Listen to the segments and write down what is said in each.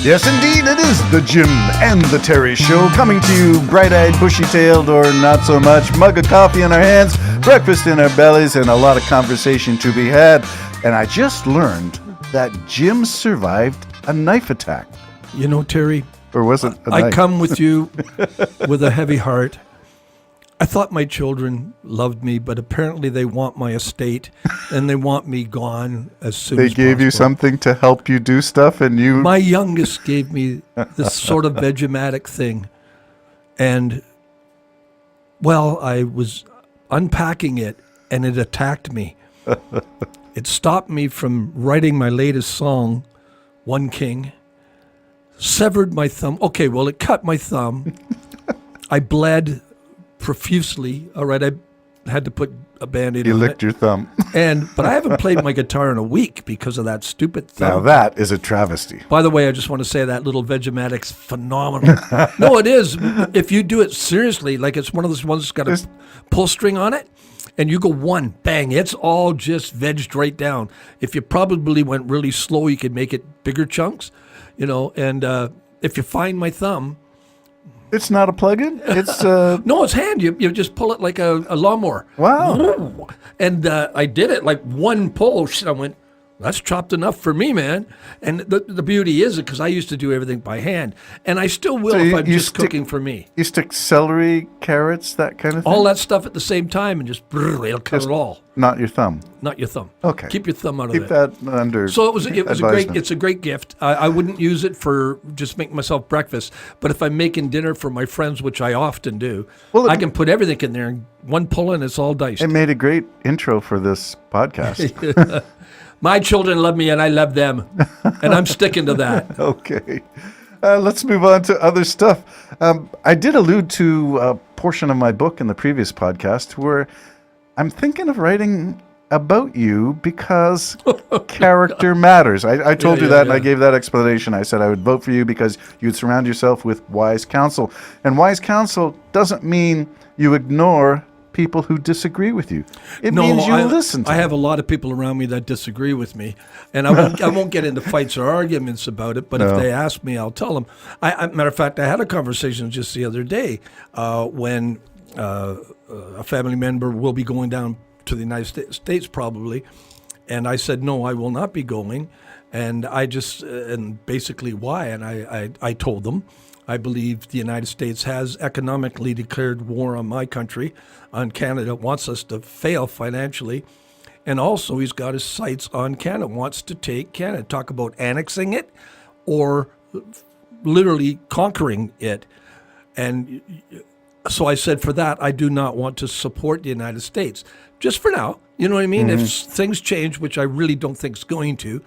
Yes, indeed, it is the Jim and the Terry Show, coming to you bright-eyed, bushy-tailed, or not so much, mug of coffee in our hands, breakfast in our bellies, and a lot of conversation to be had. And I just learned that Jim survived a knife attack. You know, Terry, or was it a I knife? come with you with a heavy heart. I thought my children loved me, but apparently they want my estate and they want me gone as soon as possible. They gave you something to help you do stuff, and you... My youngest gave me this sort of Vegematic thing. And, well, I was unpacking it, and it attacked me. It stopped me from writing my latest song, One King. Severed my thumb. Okay, well, it cut my thumb. I bled profusely. All right, I had to put a Band-Aid on it. You licked your thumb. But I haven't played my guitar in a week because of that stupid thumb. Now that is a travesty. By the way, I just want to say that little Vegematic's phenomenal. No, it is. If you do it seriously, like it's one of those ones that's got a pull string on it, and you go one, bang, it's all just vegged right down. If you probably went really slow, you could make it bigger chunks, you know, and if you find my thumb... It's not a plug-in? It's No, it's hand. You just pull it like a lawnmower. Wow. And I did it like one pull. I went, that's chopped enough for me, man. And the beauty is because I used to do everything by hand. And I still will if I'm just cooking for me. You stick celery, carrots, that kind of thing? All that stuff at the same time and just, it'll cut it all. Not your thumb. Not your thumb. Okay. Keep your thumb out of it. Keep that under. So it's a great gift. I wouldn't use it for just making myself breakfast, but if I'm making dinner for my friends, which I often do, I can put everything in there and one pull and it's all diced. It made a great intro for this podcast. My children love me and I love them, and I'm sticking to that. Okay. Let's move on to other stuff. I did allude to a portion of my book in the previous podcast where I'm thinking of writing about you because character matters. I told you that, and I gave that explanation. I said I would vote for you because you'd surround yourself with wise counsel. And wise counsel doesn't mean you ignore people who disagree with you. It means you listen to them. I have a lot of people around me that disagree with me, and I won't get into fights or arguments about it, but if they ask me, I'll tell them. Matter of fact, I had a conversation just the other day when a family member will be going down to the United States probably, and I said, no, I will not be going, and and basically why, and I told them, I believe the United States has economically declared war on my country, on Canada, wants us to fail financially, and also he's got his sights on Canada, wants to take Canada, talk about annexing it or literally conquering it. And so I said, for that, I do not want to support the United States. Just for now, you know what I mean? Mm-hmm. If things change, which I really don't think is going to,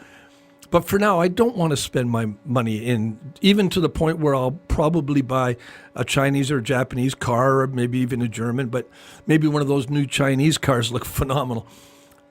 but for now, I don't want to spend my money even to the point where I'll probably buy a Chinese or Japanese car, or maybe even a German, but maybe one of those new Chinese cars look phenomenal.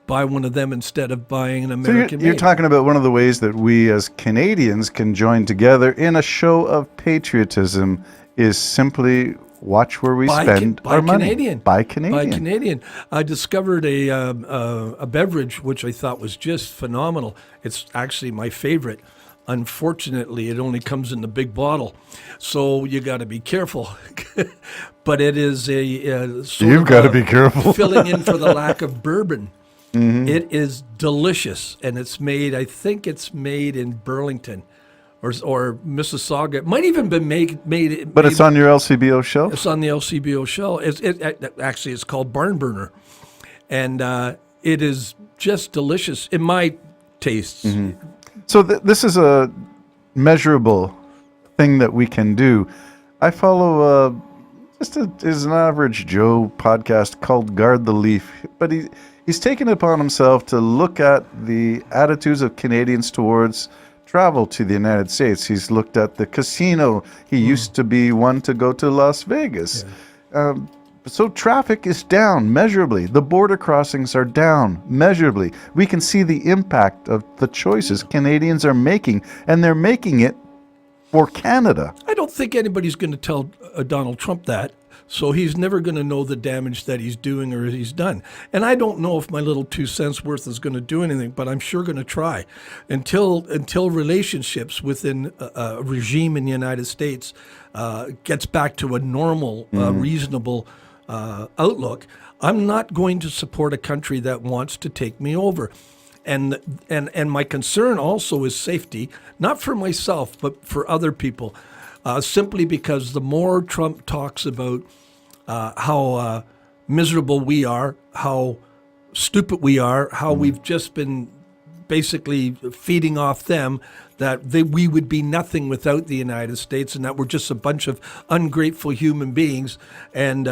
Buy one of them instead of buying an American So you're talking about one of the ways that we as Canadians can join together in a show of patriotism is simply watch where we spend our money. Buy Canadian. Buy Canadian. I discovered a beverage which I thought was just phenomenal. It's actually my favorite. Unfortunately, it only comes in the big bottle, so you got to be careful. But it is you've got to be careful. Filling in for the lack of bourbon. Mm-hmm. It is delicious, and it's made. I think it's made in Burlington. Or Mississauga. It might even been made. But it's on your LCBO shelf? It's on the LCBO shelf. Actually, it's called Barn Burner. And it is just delicious in my tastes. Mm-hmm. So this is a measurable thing that we can do. I follow is an average Joe podcast called Guard the Leaf. But he's taken it upon himself to look at the attitudes of Canadians towards travel to the United States. He's looked at the casino. He used to be one to go to Las Vegas. Yeah. So traffic is down measurably. The border crossings are down measurably. We can see the impact of the choices Canadians are making, and they're making it for Canada. I don't think anybody's going to tell Donald Trump that. So he's never going to know the damage that he's doing or he's done. And I don't know if my little 2 cents worth is going to do anything, but I'm sure going to try. Until relationships within a regime in the United States gets back to a normal, reasonable outlook, I'm not going to support a country that wants to take me over. And my concern also is safety, not for myself, but for other people. Simply because the more Trump talks about how miserable we are, how stupid we are, how we've just been basically feeding off them, that we would be nothing without the United States, and that we're just a bunch of ungrateful human beings. And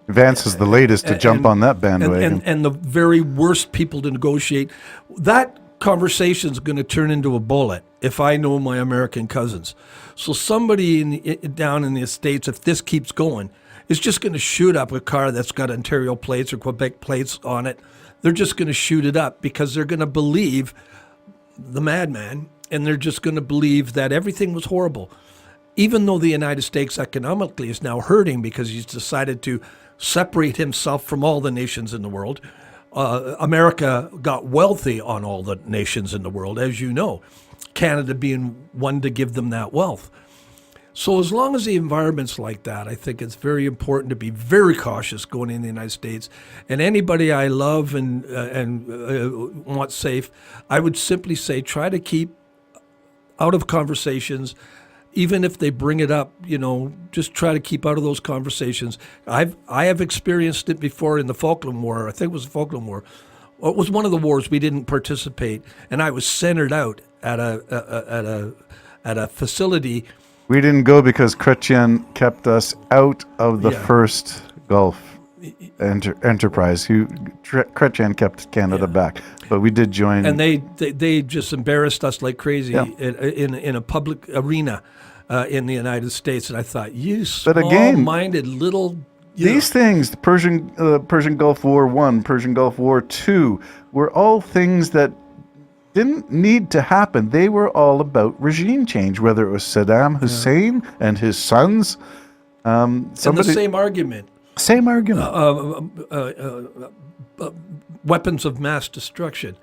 Vance is the latest to jump on that bandwagon. And the very worst people to negotiate. That conversation is going to turn into a bullet if I know my American cousins. So somebody down in the States, if this keeps going, is just going to shoot up a car that's got Ontario plates or Quebec plates on it. They're just going to shoot it up because they're going to believe the madman, and they're just going to believe that everything was horrible. Even though the United States economically is now hurting because he's decided to separate himself from all the nations in the world. America got wealthy on all the nations in the world, as you know, Canada being one to give them that wealth. So as long as the environment's like that, I think it's very important to be very cautious going in the United States. And anybody I love and want safe, I would simply say try to keep out of conversations. Even if they bring it up, just try to keep out of those conversations. I have experienced it before in the Falkland War. I think it was the Falkland War. Well, it was one of the wars we didn't participate, and I was centered out at a facility. We didn't go because Chrétien kept us out of the first Gulf enterprise. Chrétien kept Canada back, but we did join. And they just embarrassed us like crazy in a public arena in the United States. And I thought, you small-minded little. These things, the Persian Gulf War I, Persian Gulf War II, were all things that didn't need to happen. They were all about regime change, whether it was Saddam Hussein and his sons. And the same argument. Same argument. Weapons of mass destruction.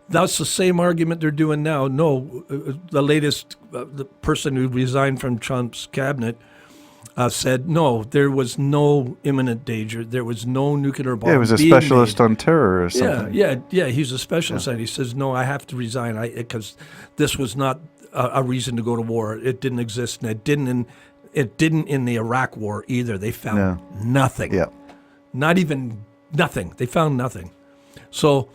That's the same argument they're doing now. No, the latest, the person who resigned from Trump's cabinet said, no, there was no imminent danger. There was no nuclear bomb. Yeah, he was a specialist on terror or something. Yeah, he's a specialist. And he says, no, I have to resign because this was not a reason to go to war. It didn't exist, and it didn't in the Iraq War either. They found nothing. Yeah. Not even nothing. They found nothing. So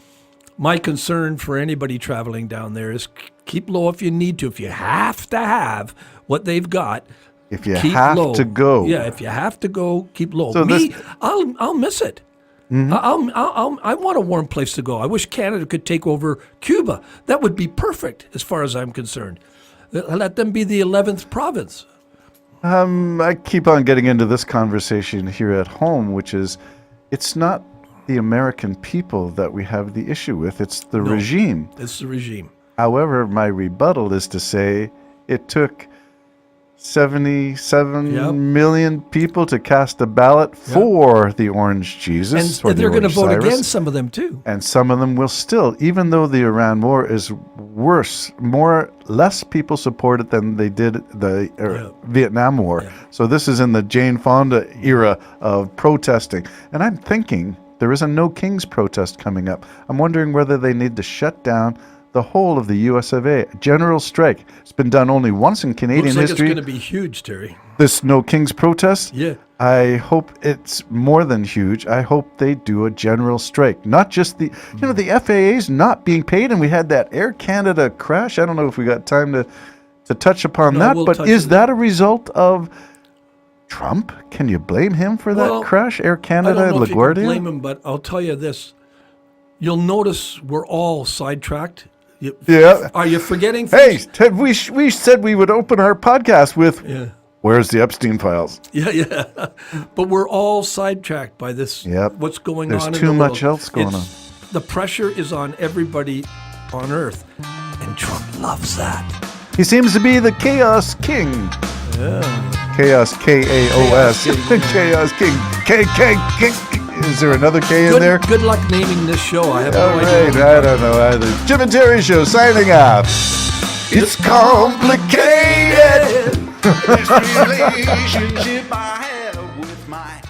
my concern for anybody traveling down there is keep low if you need to. If you have to have what they've got, if you have to go. Yeah, if you have to go, keep low. So I'll miss it. Mm-hmm. I want a warm place to go. I wish Canada could take over Cuba. That would be perfect as far as I'm concerned. Let them be the 11th province. I keep on getting into this conversation here at home, which is it's not the American people that we have the issue with. It's the regime. It's the regime. However, my rebuttal is to say it took 77 million people to cast a ballot for the Orange Jesus. And they're going to vote against some of them too. And some of them will still, even though the Iran war is worse, less people support it than they did the Vietnam War. Yeah. So this is in the Jane Fonda era of protesting. And I'm thinking there is a No Kings protest coming up. I'm wondering whether they need to shut down the whole of the US of A. General strike. It's been done only once in Canadian history. Looks like it's going to be huge, Terry. This No Kings protest? Yeah. I hope it's more than huge. I hope they do a general strike. Not just the FAA's not being paid, and we had that Air Canada crash. I don't know if we got time to touch upon that, but is that a result of Trump? Can you blame him for that crash? Air Canada and LaGuardia? I don't know if you can blame him, but I'll tell you this. You'll notice we're all sidetracked. Are you forgetting things? Hey, we said we would open our podcast with, where's the Epstein files? Yeah. But we're all sidetracked by this, what's going on in the world. There's too much else going on. The pressure is on everybody on Earth, and Trump loves that. He seems to be the chaos king. Yeah. Chaos, K-A-O-S. Chaos King. K. Is there another K in there? Good luck naming this show. I have All no right, idea. I don't know either. Jim and Terry Show signing off. It's complicated. This relationship I have with my